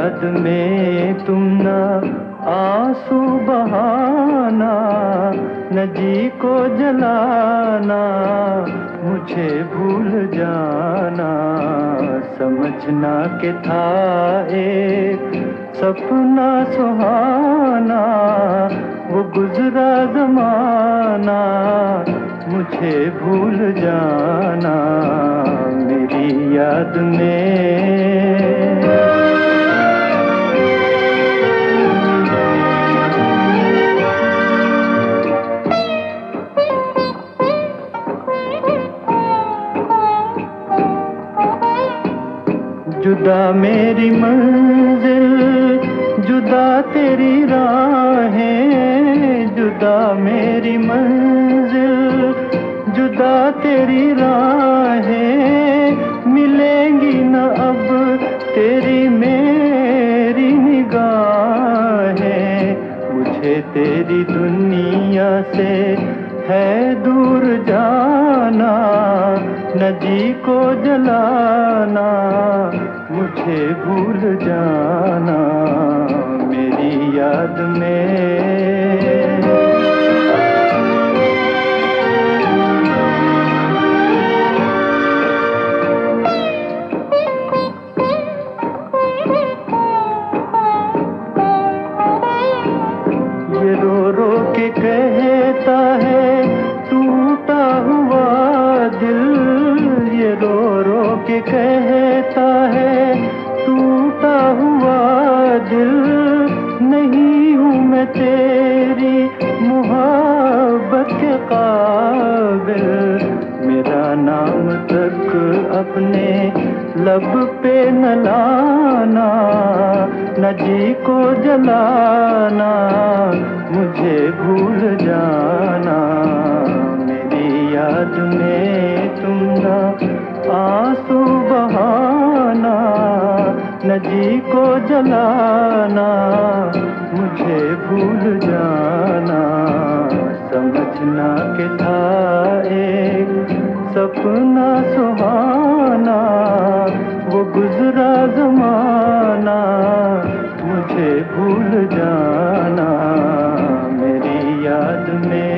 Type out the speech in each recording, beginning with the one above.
याद में तुम ना आंसू बहाना, न जी को जलाना, मुझे भूल जाना। समझना के था एक सपना सुहाना, वो गुजरा जमाना, मुझे भूल जाना मेरी याद में। जुदा मेरी मंजिल, जुदा तेरी राहें, जुदा मेरी मंजिल, जुदा तेरी राहें, मिलेंगी न अब तेरी मेरी निगाहें। मुझे तेरी दुनिया से है दूर जाना, न जी को जलाना, मुझे भूल जाना मेरी याद में। ये रो रो के कहता है टूटा हुआ दिल, ये रो रो के कहता है टूटा हुआ दिल। नहीं हूँ मैं तेरी मोहब्बत के काबिल, मेरा नाम तक अपने लब पे न लाना, न जी को जलाना, मुझे भूल जाना मेरी याद में तुम ना आंसू बहाना, न जी को जलाना, मुझे भूल जाना। समझना के था एक सपना सुहाना, वो गुजरा जमाना, मुझे भूल जाना मेरी याद में।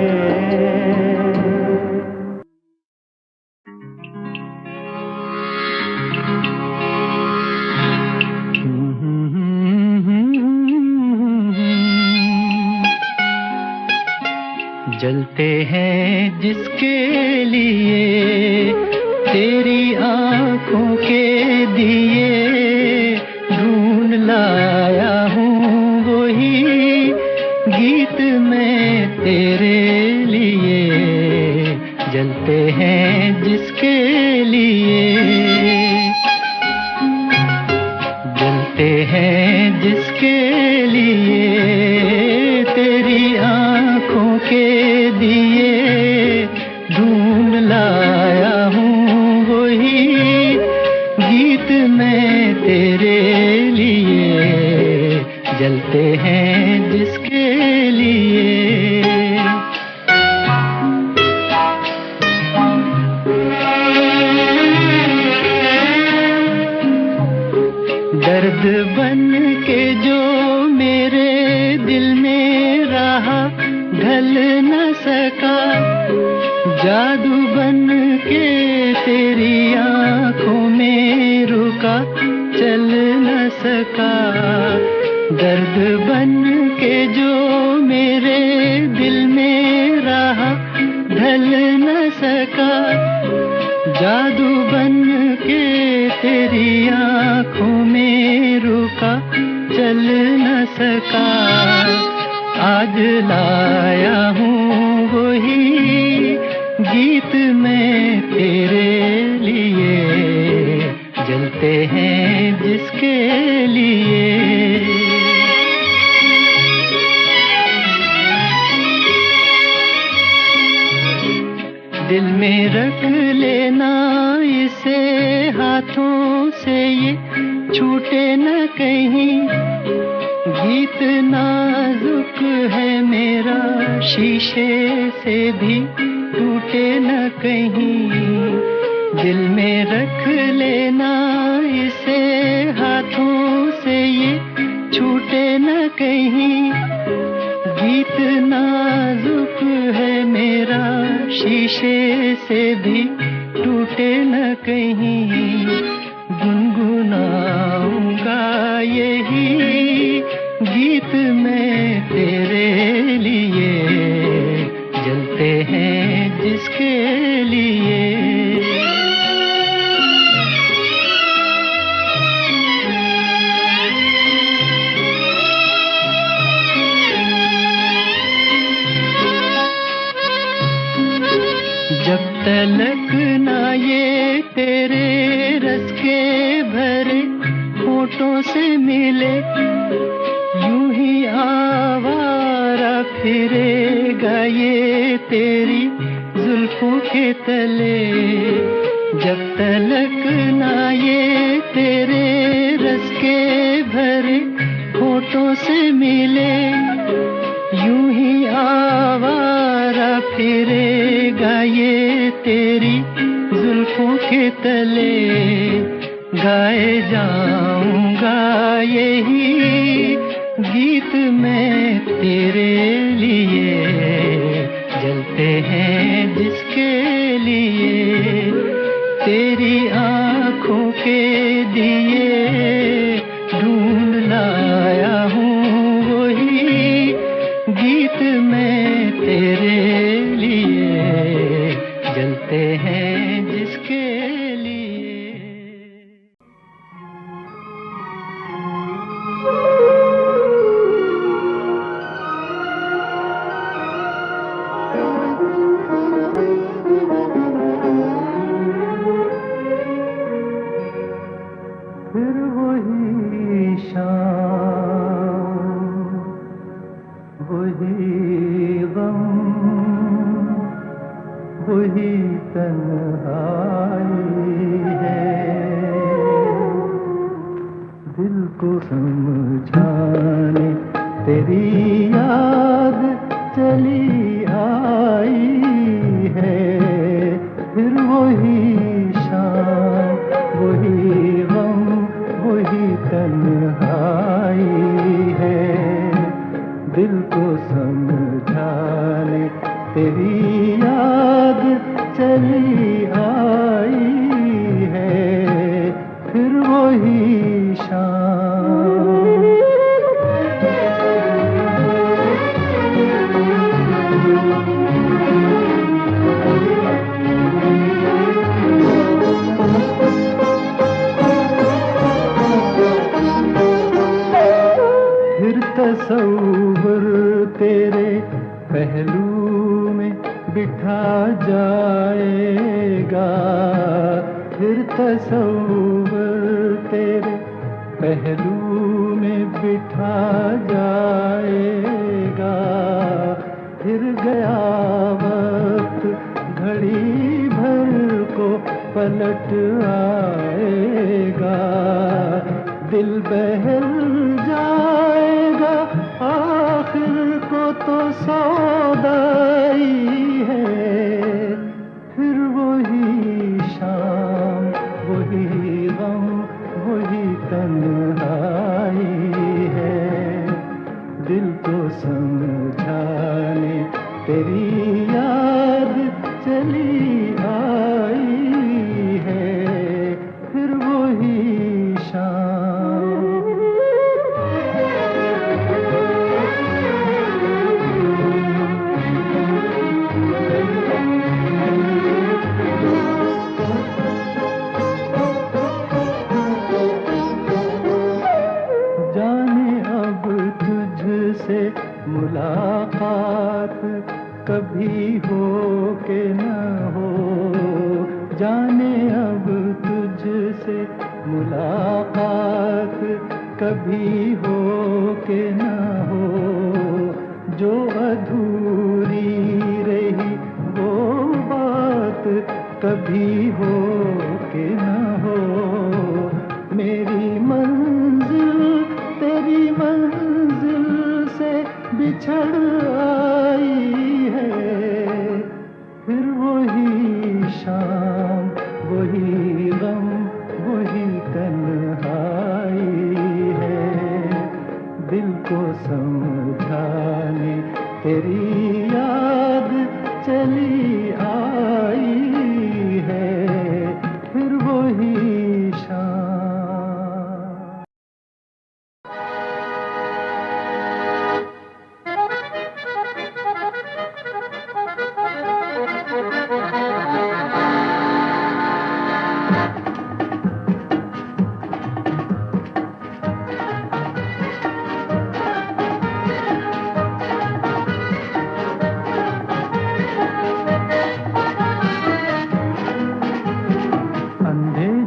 जलते हैं जिसके लिए तेरी आंखों के दिए, ढूंढ लाया हूँ वही गीत मैं तेरे लिए। जलते हैं जिसके लिए, जलते हैं जिसके लिए तेरी आंखों के दिए, ढूंढ लाया हूँ वही गीत मैं तेरे लिए। जलते हैं जिसके लिए। दर्द बन के जो मेरे दिल में रहा ढल न सका, जादू बन के तेरी आंखों में रुका चल न सका। दर्द बन के जो मेरे दिल में रहा ढल न सका, जादू बन के तेरी आंखों में रुका चल न सका। आज लाया हूँ वही गीत मैं तेरे लिए। जलते हैं जिसके लिए। दिल में रख लेना इसे हाथों से, ये छूटे न कहीं। गीत नाजुक है मेरा, शीशे से भी टूटे न कहीं। दिल में रख लेना इसे हाथों से, से ये छूटे न कहीं। गीत नाजुक है मेरा, शीशे से भी टूटे न कहीं। गुनगुनाऊंगा यही गीत मैं तेरे लिए, जलते हैं जिसके लिए। जब तलक ना ये तेरे रस के भरे होठों से मिले, यूं ही आवारा फिरेगा ये तेरी जुल्फों के तले। जब तलक ना ये तेरे रस के भरे होठों से मिले, यूं ही आवारा फिरेगा ये तेरी जुल्फों के तले। गाए जाऊंगा यही गीत मैं तेरे लिए, जलते हैं जिसके लिए। तेरी आंखों के दिए ढूंढ लाया हूँ वही गीत मैं तेरे लिए, जलते हैं जिसके लिए। फिर वही शाम, वही गम, वही तन्हाई है। दिल को समझाने तेरी याद चली आई है। फिर वही शाम, वही गम, वही तन्हाई है। दिल को समझाने तेरी याद चली आई है। फिर वही शाम। फिर तसव्वुर तेरे पहलू में बिठा जाएगा। फिर तसव्वुर तेरे पहलू में बिठा जाएगा। फिर गया वक्त घड़ी भर को पलट आएगा। दिल बहल जाएगा, आखिर को तो सौदाई है। फिर वही शाम, वही गम, वही तन्हाई है। दिल को समझाने तेरी याद चली आई है। फिर वही शाम। मुलाकात कभी हो के न हो, जाने अब तुझसे मुलाकात कभी हो के न हो। जो अधूरी रही वो बात कभी हो के न हो। मेरी मंजिल तेरी मंजिल से बिछड़ आई है। फिर वही शाम, वही गम, वही तन्हाई है।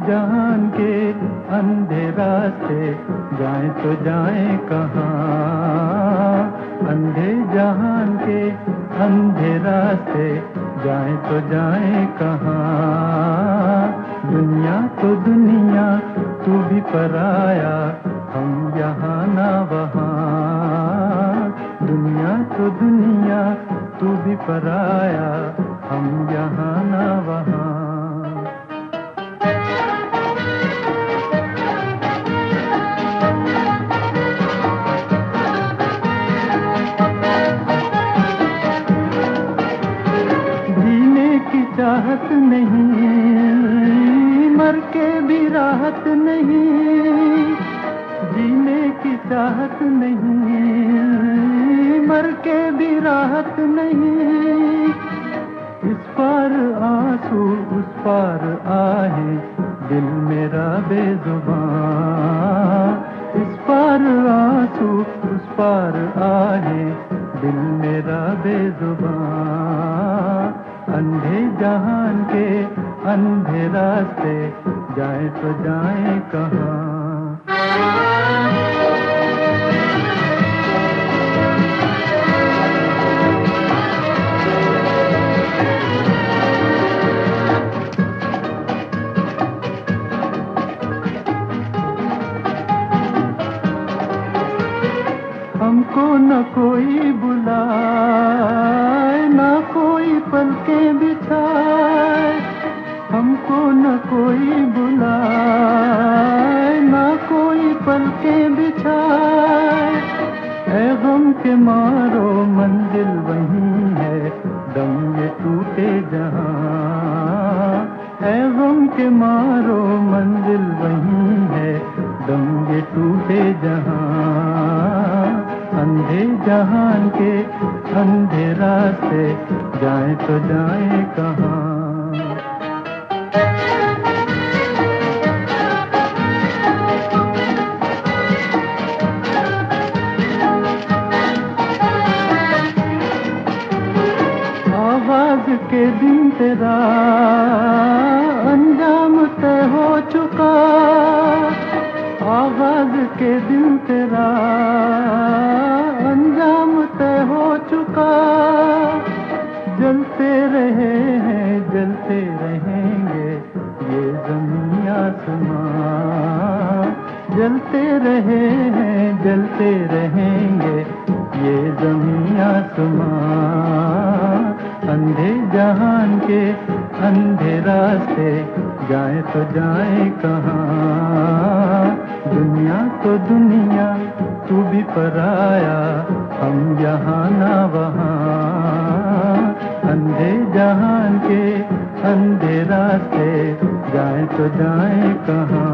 जहान के अंधे रास्ते जाएं तो जाएं कहाँ, अंधे जहान के अंधे रास्ते जाएं तो जाएं कहाँ। दुनिया तो दुनिया तू भी पराया, हम यहाँ ना वहाँ। दुनिया तो दुनिया तू भी पराया, हम यहाँ ना वहाँ। चाहत नहीं, मर के भी राहत नहीं। जीने की चाहत नहीं, मर के भी राहत नहीं। इस पार आंसू उस पार आहे, दिल मेरा बेजुबान। इस पार आंसू उस पार आहे, दिल मेरा बेजुबान। अंधे जहान के अंधे रास्ते जाए तो जाए कहाँ। हमको न कोई बुलाए, न कोई पलकें बिछाए। हमको न कोई बुलाए, न कोई पलकें बिछाए। ऐ गम के मारो मंजिल वहीं है, दम ये टूटे जहां। ऐ गम के मारो मंजिल वहीं है, दम ये टूटे जहां। अंधे जहान के अंधे रास्ते जाएं तो जाएं कहाँ। आवाज के दिन तेरा अंजाम तय हो चुका। आवाज के दिन तेरा अंजाम तय हो चुका। जलते रहे हैं जलते रहेंगे ये ज़मीं आसमां। जलते रहे हैं जलते रहेंगे ये ज़मीं आसमां। अंधे जहान के अंधे रास्ते जाए तो जाए कहाँ। दुनिया तो दुनिया तू भी पराया, हम यहाँ ना वहाँ। अंधे जहान के अंधे रास्ते जाए तो जाए कहाँ।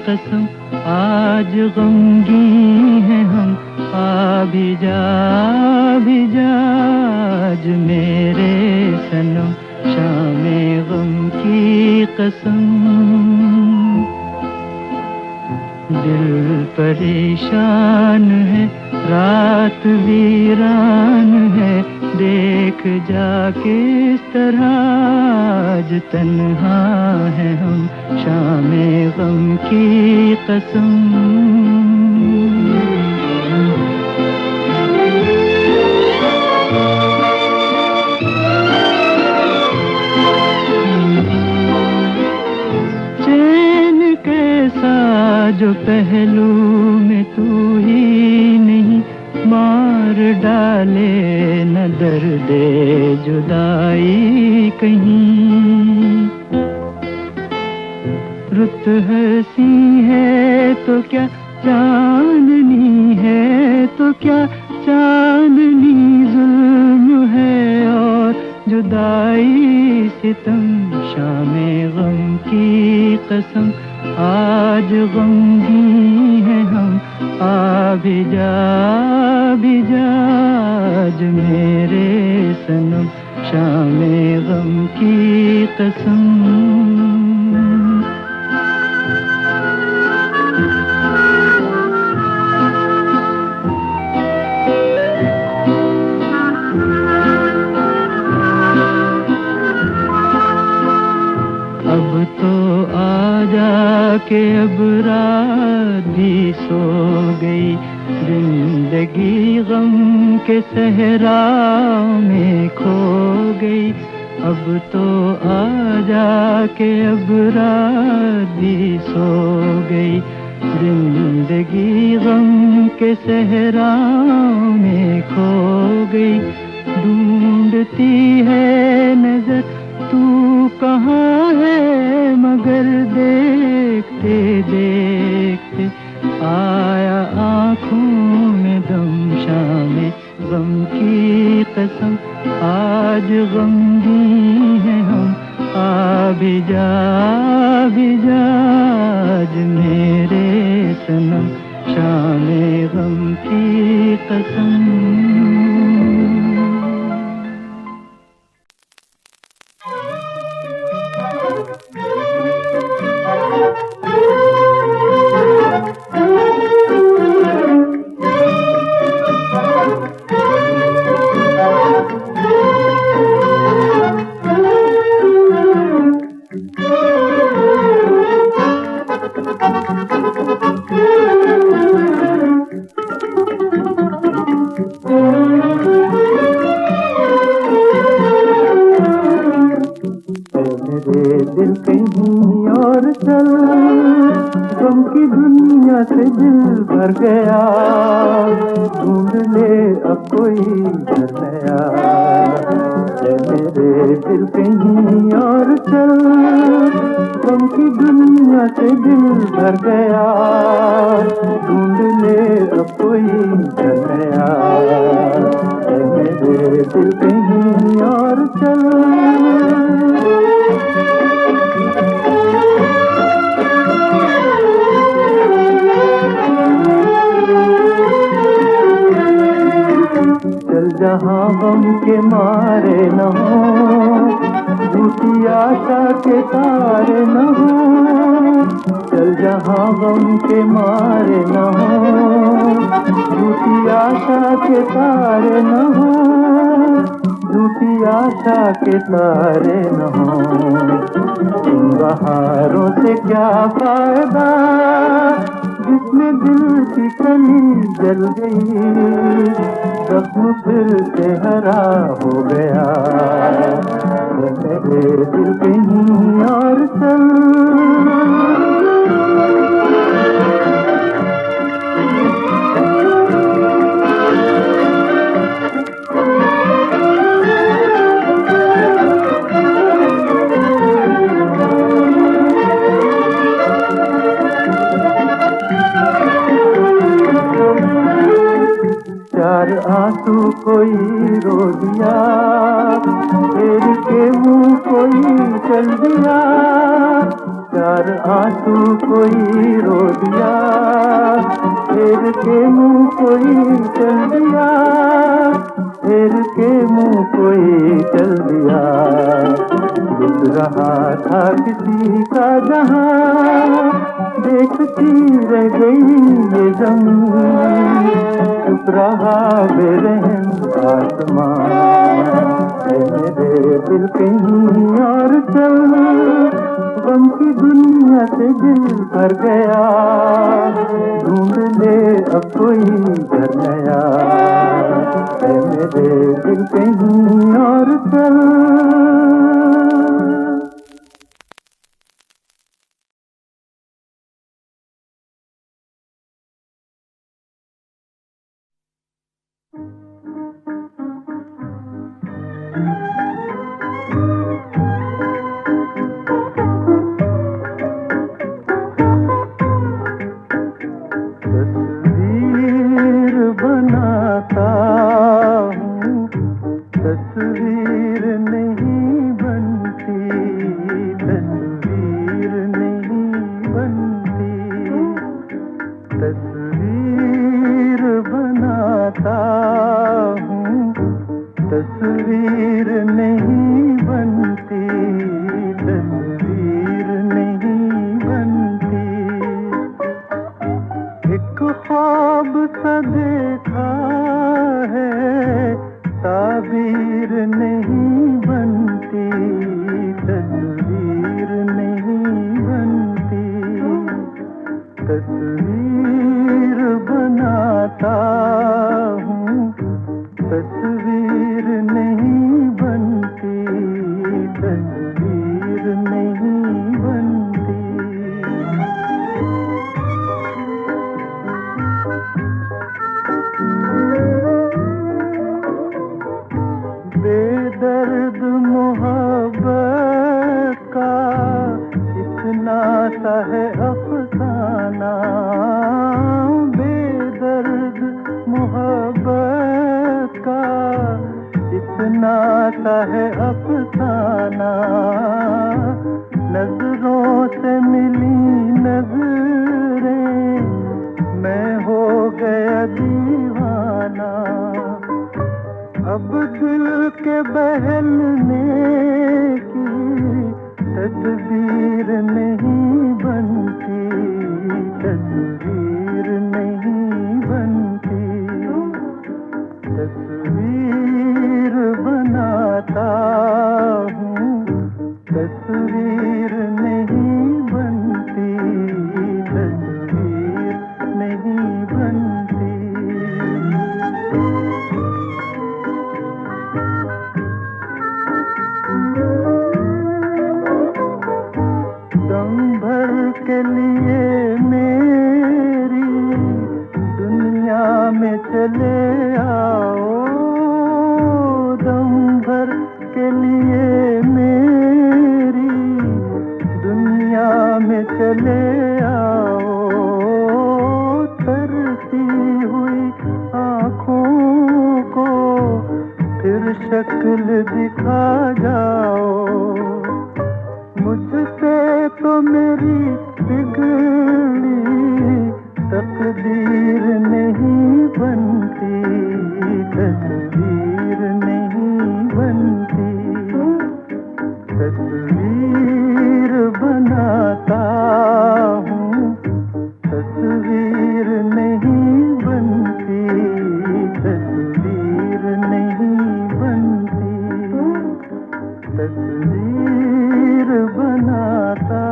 कसम आज गमगी हैं हम, आ भी जा आज मेरे सनम। शामे गम की कसम, दिल परेशान है रात वीरान है। देख जा किस तरह आज तन्हा है हम। शामे गम की कसम। चैन कैसा जो पहलू में तू ही नहीं, मार डाले न दर्दे जुदाई कहीं। रुत हंसी है तो क्या चांदनी है तो क्या चांदनी जुल्म है, और जुदाई सितम शामे गम की कसम, आज गमगी है हम। आ भी जा आज मेरे सनम, शामे गम की कसम। अब तो आ जाके अब रात भी सो गई, जिंदगी गम के सहरा में खो गई। अब तो आ जाके अब रात भी सो गई, जिंदगी गम के सहरा में खो गई। ढूंढती है नजर तू कहाँ है, मगर देखते देखते आया आँखों में दम। शामे गम की कसम, आज गमगी है हम। आ भी जा आज मेरे सनम, शामे गम की कसम। दिल कहीं और चल, गम की दुनिया से दिल भर गया। ढूंढ ले अब कोई घर नया, मेरे दिल कहीं और चल, गम की दुनिया से दिल भर गया। ढूंढ ले अब कोई घर नया, मेरे दिल कहीं और चल। चल जहाँ गम के मारे न हो, झूठी आशा के तारे न हो। चल जहाँ गम के मारे न हो, झूठी आशा के तारे न हो। झूठी आशा के तारे न हो। इन बहारों से क्या फायदा, जिसमें दिल की कली जल गई। जख्म फिर से हरा हो गया, मेरे दिल कहीं और चल। चार आंसू कोई रो दिया, फेर के मुंह कोई चल दिया। चार आंसू कोई रो दिया, फेर के मुंह कोई चल दिया। फेर के मुंह कोई चल दिया। लुट रहा था किसी का जहां, देखती रह गई ये ज़मीं। चुप रहा बेरहम आसमान, मेरे दिल कहीं और चल। गम की दुनिया से दिल भर गया, ढूंढ ले अब कोई घर नया। मेरे दिल कहीं और चल। तस्वीर बनाता हूँ, तस्वीर नहीं देखा है, ताबीर नहीं बनती, तस्वीर नहीं बनती, तस्वीर बनाता हूँ, तस्वीर नहीं बनती, तस्वीर नहीं बनती। बेदर्द मोहब्बत का इतना सा है अफसाना, बेदर्द मोहब्बत का इतना सा है अफसाना, नजरों से मिली नजरें, मैं हो गया दीवाना, अब दिल के बहलने की तदबीर नहीं बनती, तस्वीर नहीं बनती, तस्वीर बनाता हूँ, तस्वीर नहीं बनती, तस्वीर नहीं बनती। दम भर के लिए मेरी दुनिया में चले आओ, दम भर के लिए मेरी दुनिया में चले आओ, तरसी हुई आँखों को फिर शक्ल दिखा जाओ, मुझसे तो मेरी बिगड़ी तकदीर नहीं बनती, तस्वीर नहीं बनती, तस्वीर बनाता हूँ, तस्वीर नहीं बनती, तस्वीर नहीं बनती, तस्वीर बनाता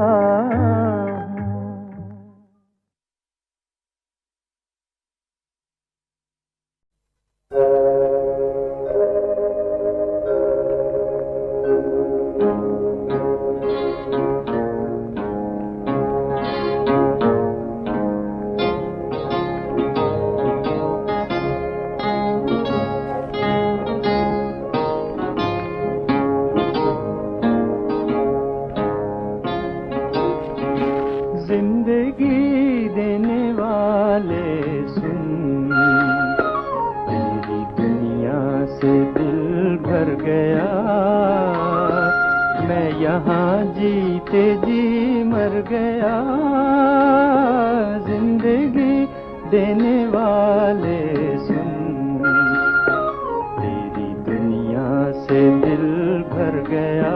जिंदगी देने वाले सुन, तेरी दुनिया से दिल भर गया, मैं यहाँ जीते जी मर गया, जिंदगी देने वाले सुन, तेरी दुनिया से दिल भर गया।